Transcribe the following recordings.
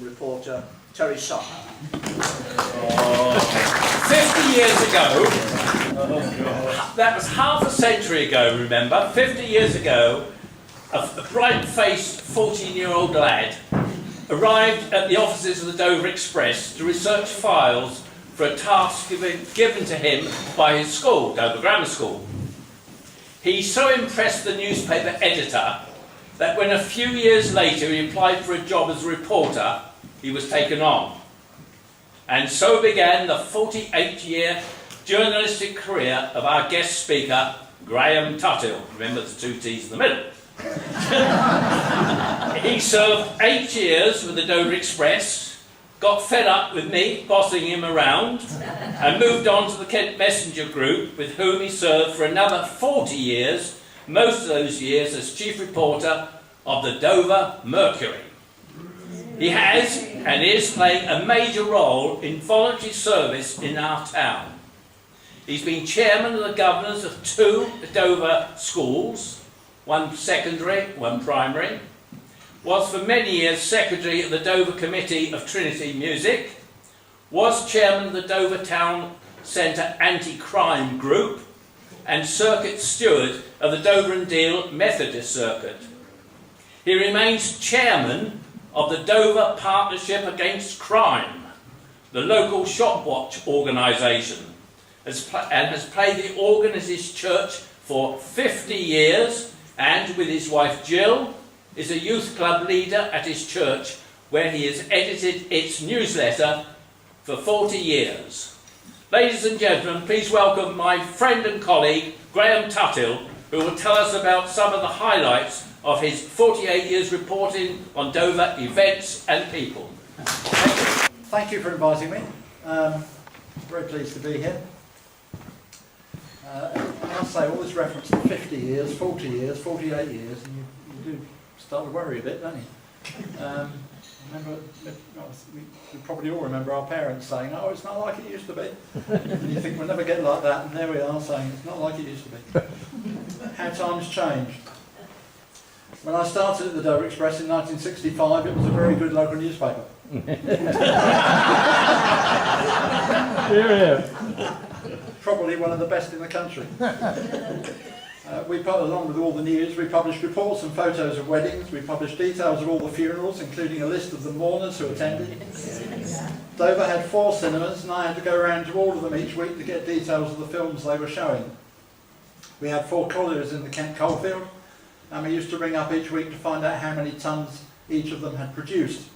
Reporter Terry Summer. 50 years ago, that was half a century ago, remember, 50 years ago, a bright-faced 14-year-old lad arrived at the offices of the Dover Express to research files for a task given to him by his school, Dover Grammar School. He so impressed the newspaper editor that when a few years later he applied for a job as a reporter, he was taken on. And so began the 48-year journalistic career of our guest speaker, Graham Tutthill. Remember the two T's in the middle. He served 8 years with the Dover Express, got fed up with me bossing him around, and moved on to the Kent Messenger Group, with whom he served for another 40 years, most of those years as chief reporter of the Dover Mercury. He has and is playing a major role in voluntary service in our town. He's been chairman of the governors of 2 Dover schools, one secondary, one primary, was for many years secretary of the Dover Committee of Trinity Music, was chairman of the Dover Town Centre Anti-Crime Group, and circuit steward of the Dover and Deal Methodist Circuit. He remains chairman of the Dover Partnership Against Crime, the local shopwatch organisation, and has played the organ at his church for 50 years, and with his wife Jill, is a youth club leader at his church, where he has edited its newsletter for 40 years. Ladies and gentlemen, please welcome my friend and colleague, Graham Tutthill, who will tell us about some of the highlights of his 48 years reporting on Dover events and people. Thank you for inviting me. Very pleased to be here. I must say, all this reference to 50 years, 40 years, 48 years, and you do start to worry a bit, don't you? I remember, we probably all remember our parents saying, "Oh, it's not like it used to be." And you think, we'll never get like that, and there we are saying, it's not like it used to be. How times changed. When I started at the Dover Express in 1965, it was a very good local newspaper. Probably one of the best in the country. We put along with all the news, we published reports and photos of weddings, we published details of all the funerals, including a list of the mourners who attended. Dover had 4 cinemas, and I had to go around to all of them each week to get details of the films they were showing. We had 4 collieries in the Kent coalfield, and we used to ring up each week to find out how many tons each of them had produced.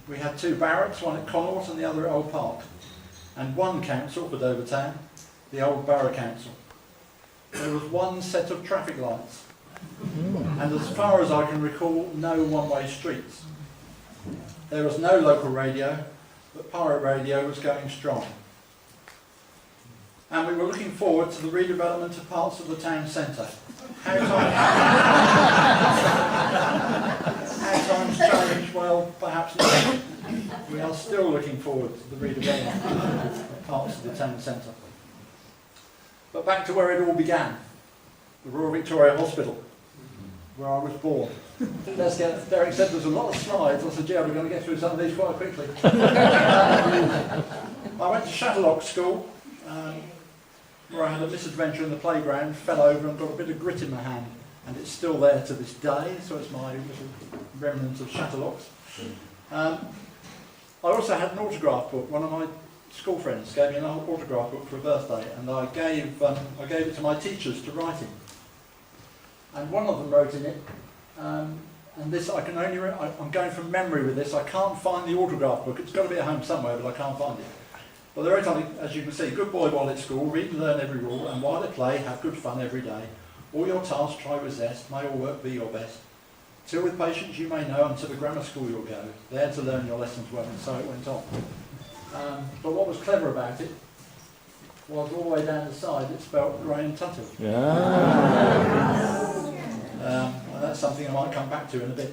We had 2 barracks, one at Connaught and the other at Old Park, and 1 council for Dover Town, the old Borough Council. There was 1 set of traffic lights, and as far as I can recall, no one-way streets. There was no local radio, but pirate radio was going strong. And we were looking forward to the redevelopment of parts of the town centre. How times change? Well, perhaps not. We are still looking forward to the redevelopment of parts of the town centre. But back to where it all began, the Royal Victoria Hospital, where I was born. Derek said there's a lot of slides. I said, yeah, we're going to get through some of these quite quickly. I went to Shatterlock School, where I had a misadventure in the playground, fell over and got a bit of grit in my hand, and it's still there to this day, so it's my little remnant of Shatterlocks. I also had an autograph book. One of my school friends gave me an autograph book for a birthday, and I gave it to my teachers to write in. And one of them wrote in it, and this I can only, I'm going from memory with this, I can't find the autograph book. It's got to be at home somewhere, but I can't find it. But they wrote on it, as you can see, good boy while at school, read and learn every rule, and while at play, have good fun every day. All your tasks try with zest, may all work be your best. Till with patience you may know, until the grammar school you'll go, there to learn your lessons well, and so it went on. But what was clever about it was all the way down the side it spelled Graham Tutthill. And that's something I might come back to in a bit.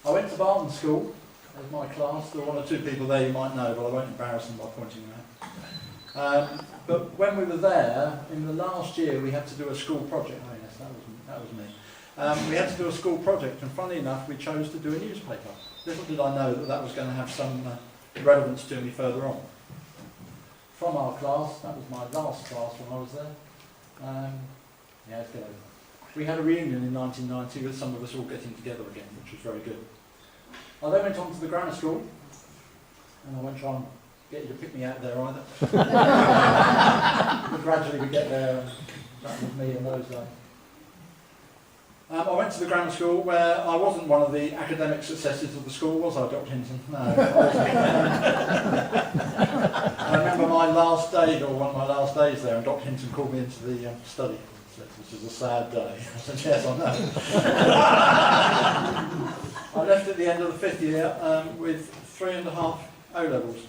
I went to Barton School as my class. There were 1 or 2 people there you might know, but I won't embarrass them by pointing them out. But when we were there, in the last year, we had to do a school project. Oh yes, that was me. We had to do a school project, and funnily enough, we chose to do a newspaper. Little did I know that that was going to have some relevance to me further on. From our class, that was my last class when I was there. Yeah, let's get over. We had a reunion in 1990 with some of us all getting together again, which was very good. I then went on to the grammar school, and I won't try and get you to pick me out there either. But gradually we get there, and that was me in those days. I went to the grammar school where I wasn't one of the academic successes of the school, was I, Dr. Hinton? No, I wasn't. I remember my last day, or one of my last days there, and Dr. Hinton called me into the study. He said, "This is a sad day." I said, "Yes, I know." I left at the end of the 5th year with 3.5 O-levels.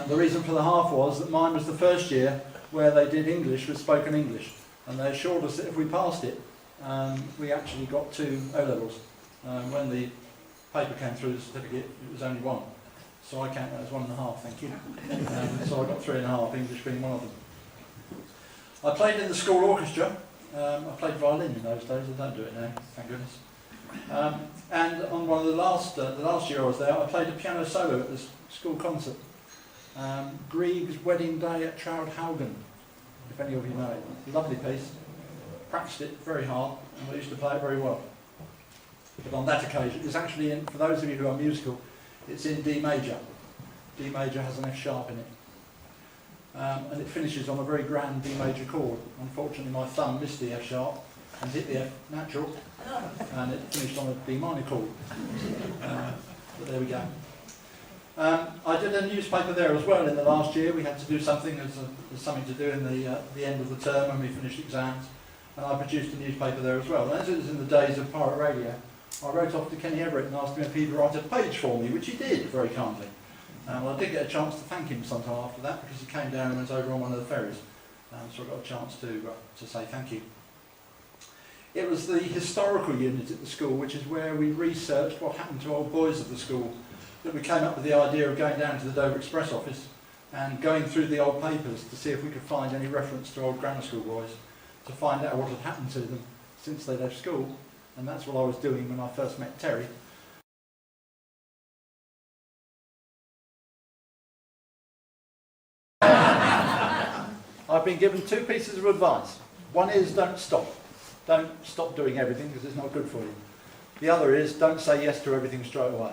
The reason for the half was that mine was the first year where they did English with spoken English, and they assured us that if we passed it, we actually got 2 O-levels. When the paper came through the certificate, it was only 1. So I count that as 1.5, thank you. So I got 3.5, English being one of them. I played in the school orchestra. I played violin in those days, I don't do it now, thank goodness. And on one of the last year I was there, I played a piano solo at the school concert. Grieg's Wedding Day at Troudhaugen, if any of you know it. Lovely piece. Practiced it very hard, and I used to play it very well. But on that occasion, it's actually in, for those of you who are musical, it's in D major. D major has an F sharp in it. And it finishes on a very grand D major chord. Unfortunately, my thumb missed the F sharp and hit the F natural, and it finished on a D minor chord. But there we go. I did a newspaper there as well in the last year. We had to do something, there's something to do in the end of the term when we finished exams, and I produced a newspaper there as well. And as it was in the days of pirate radio, I wrote off to Kenny Everett and asked him if he'd write a page for me, which he did very kindly. I did get a chance to thank him sometime after that, because he came down and was over on one of the ferries, so I got a chance to say thank you. It was the historical unit at the school, which is where we researched what happened to old boys of the school, that we came up with the idea of going down to the Dover Express office and going through the old papers to see if we could find any reference to old grammar school boys, to find out what had happened to them since they left school. And that's what I was doing when I first met Terry. I've been given 2 pieces of advice. One is don't stop. Don't stop doing everything because it's not good for you. The other is don't say yes to everything straight away.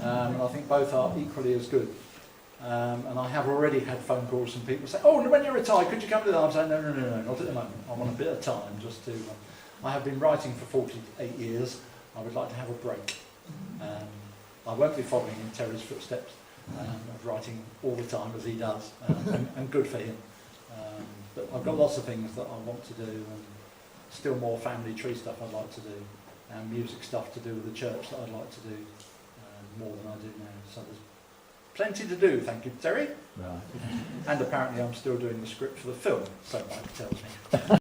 And I think both are equally as good. And I have already had phone calls from people saying, "Oh, when you're retired, could you come to that?" I'm saying, no, not at the moment. I want a bit of time just to... I have been writing for 48 years. I would like to have a break. I won't be following in Terry's footsteps of writing all the time as he does, and good for him. But I've got lots of things that I want to do, and still more family tree stuff I'd like to do, and music stuff to do with the church that I'd like to do more than I do now. So there's plenty to do, thank you, Terry. Right. And apparently I'm still doing the script for the film, so Mike tells me.